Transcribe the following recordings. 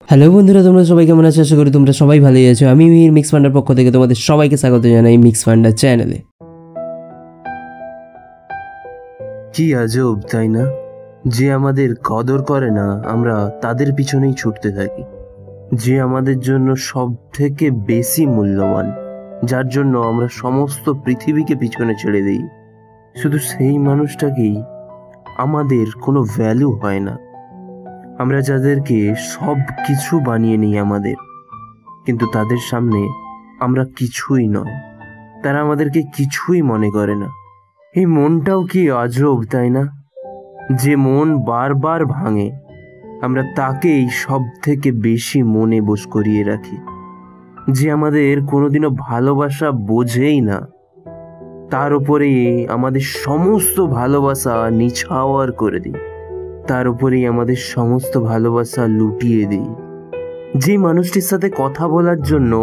Hello বন্ধুরা, তোমরা সবাই কেমন আছো? আশা করি তোমরা সবাই ভালোই আছো। আমি মিহির মিক্স ফান্ডার পক্ষ থেকে তোমাদের সবাইকে স্বাগত জানাই মিক্স ফান্ডার চ্যানেলে। কি আজব তাই না, যে আমাদের কদর করে না আমরা তাদের পিছনেই ছুটতে থাকি। যে আমাদের জন্য সব থেকে বেশি মূল্যবান, যার জন্য আমরা সমস্ত পৃথিবীকে পিছনে ছেড়ে দিই, শুধু সেই মানুষটাকেই আমাদের কোনো ভ্যালু হয় না। আমরা যাদেরকে সব কিছু বানিয়ে নিই আমাদের, কিন্তু তাদের সামনে আমরা কিছুই নয়। তারা আমাদেরকে কিছুই মনে করে না। এই মনটাও কি আজব তাই না, যে মন বারবার ভাঙে আমরা তাকেই সব থেকে বেশি মনে বোঝ করিয়ে রাখি। যে আমাদের কোনোদিনও ভালোবাসা বোঝেই না, তার উপরেই আমাদের সমস্ত ভালোবাসা নিছাওয়ার করে দিই, তার উপরেই আমাদের সমস্ত ভালোবাসা লুটিয়ে দিই। যে মানুষটির সাথে কথা বলার জন্য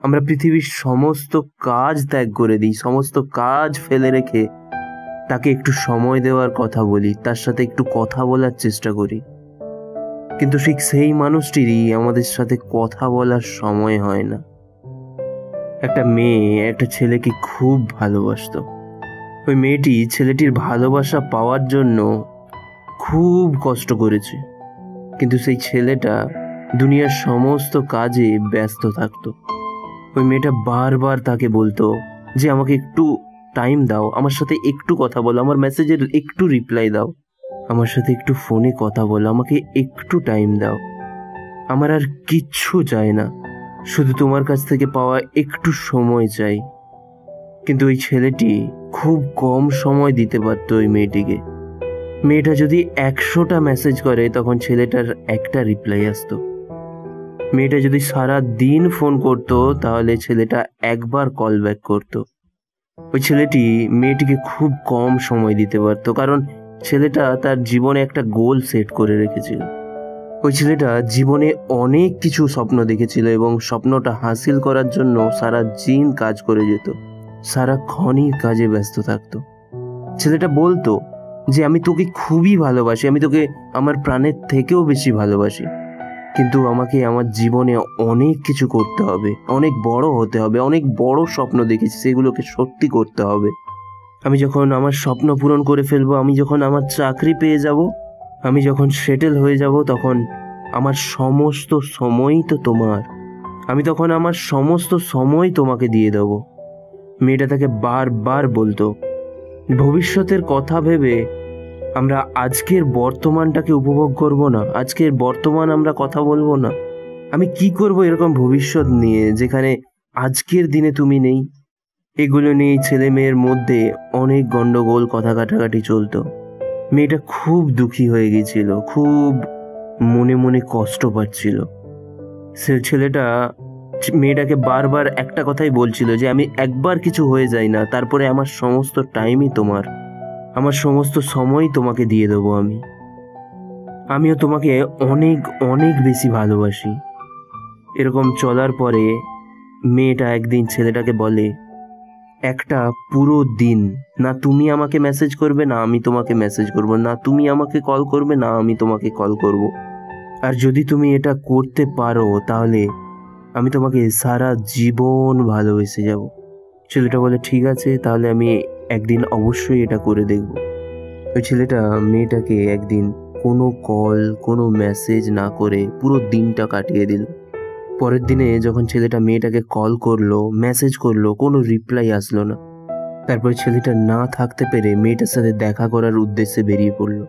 আমরা পৃথিবীর সমস্ত কাজ ত্যাগ করে দিই, সমস্ত কাজ ফেলে রেখে তাকে একটু সময় দেওয়ার কথা বলি, তার সাথে একটু কথা বলার চেষ্টা করি, কিন্তু ঠিক সেই মানুষটিরই আমাদের সাথে কথা বলার সময় হয় না। একটা মেয়ে একটা ছেলেকে খুব ভালোবাসতো। ওই মেয়েটি ছেলেটির ভালোবাসা পাওয়ার জন্য খুব কষ্ট করেছে, কিন্তু সেই ছেলেটা দুনিয়ার সমস্ত কাজে ব্যস্ত থাকতো। ওই মেয়েটা বারবার তাকে বলতো যে আমাকে একটু টাইম দাও, আমার সাথে একটু কথা বলো, আমার মেসেজের একটু রিপ্লাই দাও, আমার সাথে একটু ফোনে কথা বলো, আমাকে একটু টাইম দাও। আমার আর কিচ্ছু চাই না, শুধু তোমার কাছ থেকে পাওয়া একটু সময় চাই। কিন্তু ওই ছেলেটি খুব কম সময় দিতে পারত ওই মেয়েটিকে। মেয়েটা যদি 100টা মেসেজ করে তখন ছেলেটার একটা রিপ্লাই আসতো। মেয়েটা যদি সারা দিন ফোন করতো তাহলে ছেলেটা একবার কল ব্যাক করতো। ওই ছেলেটি মেয়েটিকে খুব কম সময় দিতে পারতো, কারণ ছেলেটা তার জীবনে একটা গোল সেট করে রেখেছিল। ওই ছেলেটা জীবনে অনেক কিছু স্বপ্ন দেখেছিল এবং স্বপ্নটা হাসিল করার জন্য সারা দিন কাজ করে যেত, সারাক্ষণই কাজে ব্যস্ত থাকতো। ছেলেটা বলতো যে আমি তোকে খুবই ভালোবাসি, আমি তোকে আমার প্রাণের থেকেও বেশি ভালোবাসি, কিন্তু আমাকে আমার জীবনে অনেক কিছু করতে হবে, অনেক বড় হতে হবে, অনেক বড় স্বপ্ন দেখেছি সেগুলোকে সত্যি করতে হবে। আমি যখন আমার স্বপ্ন পূরণ করে ফেলবো, আমি যখন আমার চাকরি পেয়ে যাব, আমি যখন সেটেল হয়ে যাব, তখন আমার সমস্ত সময়ই তো তোমার, আমি তখন আমার সমস্ত সময় তোমাকে দিয়ে দেব। মেয়েটা তাকে বারবার বলতো। ভবিষ্যতের কথা ভেবে আমরা আজকের বর্তমানটাকে উপভোগ করব না, আজকের বর্তমান আমরা কথা বলবো না। আমি কি করব এরকম ভবিষ্যৎ নিয়ে যেখানে আজকের দিনে তুমি নেই? এগুলো নিয়ে ছেলে মেয়ের মধ্যে অনেক গন্ডগোল, কথা কাটাকাটি চলতো। মেয়েটা খুব দুঃখী হয়ে গেছিল, খুব মনে মনে কষ্ট পাচ্ছিল। সে ছেলেটা মেয়েটাকে বারবার একটা কথাই বলছিল যে আমি একবার কিছু হয়ে যাই না, তারপরে আমার সমস্ত টাইমই তোমার, আমার সমস্ত সময়ই তোমাকে দিয়ে দেবো। আমিও তোমাকে অনেক অনেক বেশি ভালোবাসি। এরকম চলার পরে মেয়েটা একদিন ছেলেটাকে বলে, একটা পুরো দিন না তুমি আমাকে মেসেজ করবে না আমি তোমাকে মেসেজ করব, না তুমি আমাকে কল করবে না আমি তোমাকে কল করব, আর যদি তুমি এটা করতে পারো তাহলে আমি তোমাকে সারা জীবন ভালোবেসে যাব। ছেলেটা বলে ঠিক আছে, তাহলে আমি একদিন অবশ্যই এটা করে দেখব। ওই ছেলেটা মেয়েটাকে একদিন কোনো কল কোনো মেসেজ না করে পুরো দিনটা কাটিয়ে দিল। পরের দিনে যখন ছেলেটা মেয়েটাকে কল করলো, মেসেজ করলো, কোনো রিপ্লাই আসলো না। তারপর ছেলেটা না থাকতে পেরে মেয়েটার সাথে দেখা করার উদ্দেশ্যে বেরিয়ে পড়লো।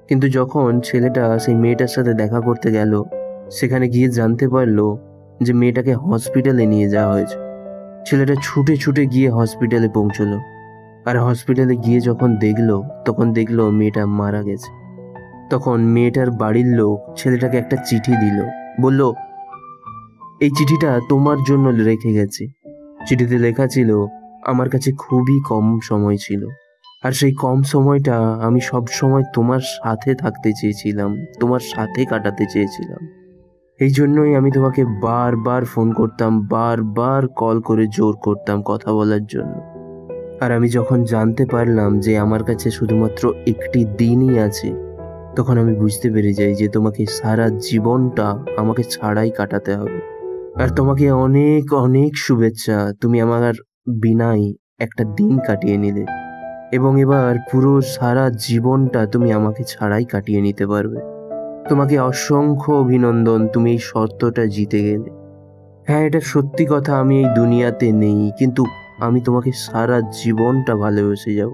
কিন্তু যখন ছেলেটা সেই মেয়েটার সাথে দেখা করতে গেল, সেখানে গিয়ে জানতে পারলো যে মেয়েটাকে হসপিটালে নিয়ে যাওয়া হয়েছে। ছেলেটা ছুটে ছুটে গিয়ে হসপিটালে পৌঁছলো, আর হসপিটালে গিয়ে তখন দেখলো মেয়েটা মারা গেছে। তখন মেয়েটার বাড়ির লোক ছেলেটাকে একটা চিঠি দিল, বলল এই চিঠিটা তোমার জন্য রেখে গেছে। চিঠিতে লেখা ছিল আমার কাছে খুবই কম সময় ছিল, আর সেই কম সময়টা আমি সব সময় তোমার সাথে থাকতে চেয়েছিলাম, তোমার সাথে কাটাতে চেয়েছিলাম। এই জন্যই আমি তোমাকে বারবার ফোন করতাম, বারবার কল করে জোর করতাম কথা বলার জন্য। আর আমি যখন জানতে পারলাম যে আমার কাছে শুধুমাত্র একটি দিনই আছে, তখন আমি বুঝতে পেরে যাই যে তোমাকে সারা জীবনটা আমাকে ছাড়াই কাটাতে হবে। আর তোমাকে অনেক অনেক শুভেচ্ছা, তুমি আমার বিনাই একটা দিন কাটিয়ে নিলে, এবং এবার পুরো সারা জীবনটা তুমি আমাকে ছাড়াই কাটিয়ে নিতে পারবে। তোমাকে অসংখ্য অভিনন্দন, তুমি এই শর্তটা জিতে গেলে। হ্যাঁ, এটা সত্যি কথা, আমি এই দুনিয়াতে নেই, কিন্তু আমি তোমাকে সারা জীবনটা ভালোবেসে যাব।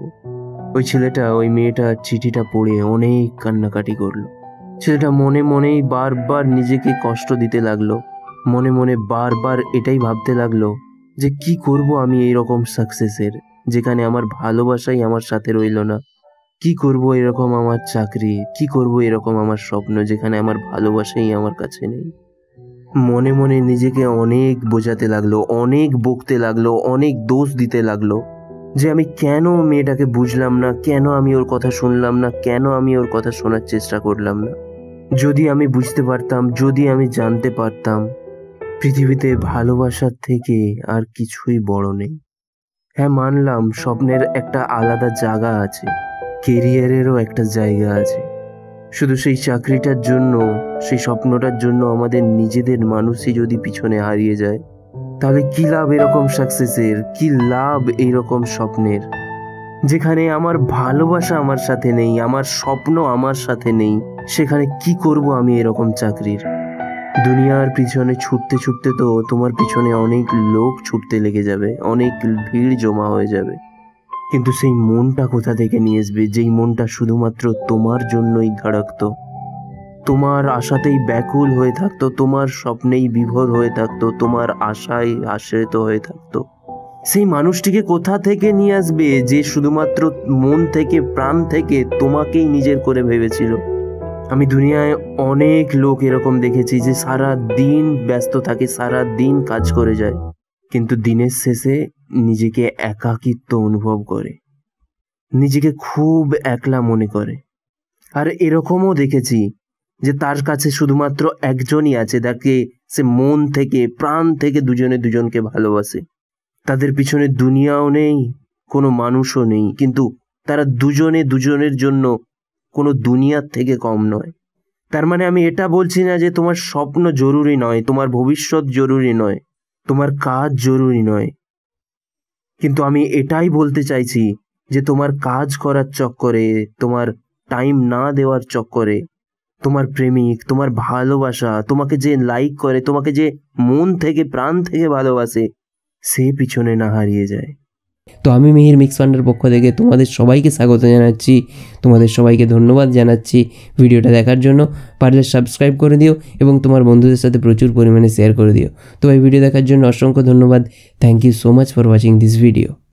ওই ছেলেটা, ওই মেয়েটা চিঠিটা পড়ে অনেক কান্নাকাটি করলো। ছেলেটা মনে মনেই বারবার নিজেকে কষ্ট দিতে লাগলো, মনে মনে বারবার এটাই ভাবতে লাগলো যে কি করব আমি এইরকম সাকসেসের, যেখানে আমার ভালোবাসাই আমার সাথে রইল না। কি করব এরকম আমার চাকরি, কি করব এরকম আমার স্বপ্ন, যেখানে আমার ভালোবাসাই আমার কাছে নেই। মনে মনে নিজেকে অনেক বোঝাতে লাগলো, অনেক বকতে লাগলো, অনেক দোষ দিতে লাগলো যে আমি কেন মেয়েটাকে বুঝলাম না, কেন আমি ওর কথা শুনলাম না, কেন আমি ওর কথা শোনার চেষ্টা করলাম না। যদি আমি বুঝতে পারতাম, যদি আমি জানতে পারতাম, পৃথিবীতে ভালোবাসার থেকে আর কিছুই বড় নেই। হ্যাঁ, মানলাম স্বপ্নের একটা আলাদা জায়গা আছে, কেরিয়ারেরও একটা জায়গা আছে। শুধু সেই চাকরিটার জন্য, সেই স্বপ্নটার জন্য আমাদের নিজেদের মানুষই যদি পিছনে হারিয়ে যায়, তাহলে কি লাভ এরকম সাকসেসের, কি লাভ এইরকম স্বপ্নের? যেখানে আমার ভালোবাসা আমার সাথে নেই, আমার স্বপ্ন আমার সাথে নেই, সেখানে কি করব আমি এরকম চাকরির? দুনিয়ার পিছনে ছুটতে ছুটতে তো তোমার পিছনে অনেক লোক ছুটতে লেগে যাবে, অনেক ভিড় জমা হয়ে যাবে, কিন্তু সেই মনটা কোথা থেকে নিয়ে আসবে, যেই মনটা শুধুমাত্র তোমার জন্যই ধড়কতো, তোমার আশাতেই ব্যাকুল হয়ে থাকতো, তোমার স্বপ্নেই বিভোর হয়ে থাকতো, তোমার আশায় আশ্রিত হয়ে থাকতো? সেই মানুষটিকে কোথা থেকে নিয়ে আসবে যে শুধুমাত্র মন থেকে, প্রাণ থেকে তোমাকেই নিজের করে ভেবেছিল? আমি দুনিয়ায় অনেক লোক এরকম দেখেছি যে সারা দিন ব্যস্ত থাকে, সারা দিন কাজ করে যায়, কিন্তু দিনের শেষে নিজেকে একাকিত্ব অনুভব করে, নিজেকে খুব একলা মনে করে। আর এরকমও দেখেছি যে তার কাছে শুধুমাত্র একজনই আছে, যাকে সে মন থেকে, প্রাণ থেকে দুজনে দুজনকে ভালোবাসে। তাদের পিছনে দুনিয়াও নেই, কোনো মানুষও নেই, কিন্তু তারা দুজনে দুজনের জন্য কোনো দুনিয়ার থেকে কম নয়। তার মানে আমি এটা বলছি না যে তোমার স্বপ্ন জরুরি নয়, তোমার ভবিষ্যৎ জরুরি নয়, তোমার কাজ জরুরি নয়, কিন্তু আমি এটাই বলতে চাইছি যে তোমার কাজ করার চক্করে, তোমার টাইম না দেওয়ার চক্করে, তোমার প্রেমিক, তোমার ভালোবাসা, তোমাকে যে লাইক করে, তোমাকে যে মন থেকে, প্রাণ থেকে ভালোবাসে, সে পিছনে না হারিয়ে যায়। তো আমি মিহির মিক্স ফান্ডের পক্ষ থেকে তোমাদের সবাইকে স্বাগত জানাচ্ছি, তোমাদের সবাইকে ধন্যবাদ জানাচ্ছি ভিডিওটা দেখার জন্য। পারলে সাবস্ক্রাইব করে দিও এবং তোমার বন্ধুদের সাথে প্রচুর পরিমাণে শেয়ার করে দিও। তো এই ভিডিও দেখার জন্য অসংখ্য ধন্যবাদ। Thank you so much for watching this video.